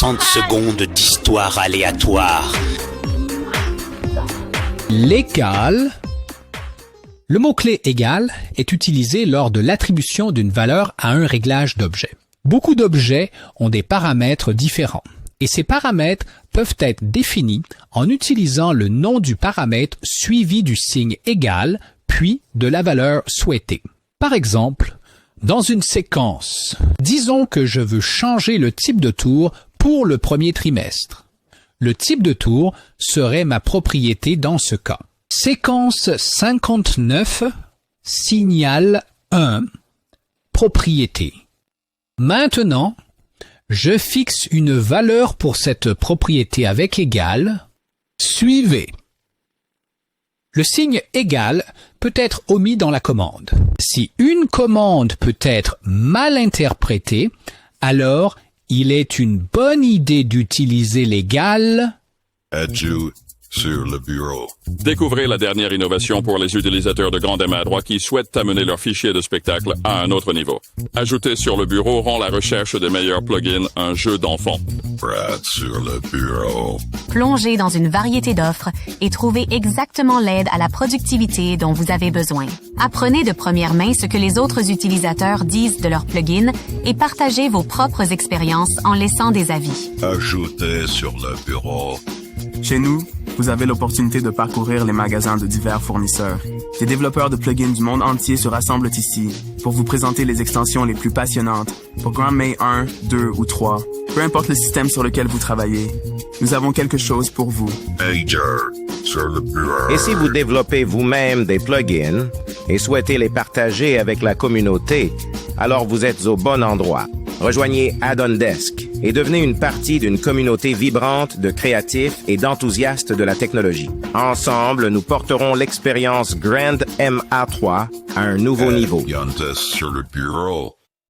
60 secondes d'histoire aléatoire. L'égal. Le mot-clé égal est utilisé lors de l'attribution d'une valeur à un réglage d'objet. Beaucoup d'objets ont des paramètres différents et ces paramètres peuvent être définis en utilisant le nom du paramètre suivi du signe égal puis de la valeur souhaitée. Par exemple, dans une séquence, disons que je veux changer le type de tour pour le premier trimestre. Le type de tour serait ma propriété dans ce cas. Séquence 59, signal 1, propriété. Maintenant, je fixe une valeur pour cette propriété avec égal, suivez. Le signe égal peut être omis dans la commande. Si une commande peut être mal interprétée, alors il est une bonne idée d'utiliser l'égal Ajout sur le bureau. Découvrez la dernière innovation pour les utilisateurs de grande M3 qui souhaitent amener leur fichier de spectacle à un autre niveau. Ajouter sur le bureau rend la recherche des meilleurs plugins un jeu d'enfant. Brad sur le bureau. Plongez dans une variété d'offres et trouvez exactement l'aide à la productivité dont vous avez besoin. Apprenez de première main ce que les autres utilisateurs disent de leurs plugins et partagez vos propres expériences en laissant des avis. Ajouter sur le bureau. Chez nous, vous avez l'opportunité de parcourir les magasins de divers fournisseurs. Des développeurs de plugins du monde entier se rassemblent ici pour vous présenter les extensions les plus passionnantes pour GrandMay 1, 2 ou 3. Peu importe le système sur lequel vous travaillez, nous avons quelque chose pour vous. Major sur le bureau. Et si vous développez vous-même des plugins et souhaitez les partager avec la communauté, alors vous êtes au bon endroit. Rejoignez Add-on Desk et devenez une partie d'une communauté vibrante de créatifs et d'enthousiastes de la technologie. Ensemble, nous porterons l'expérience Grand MA3 à un nouveau niveau. Yantes sur le bureau.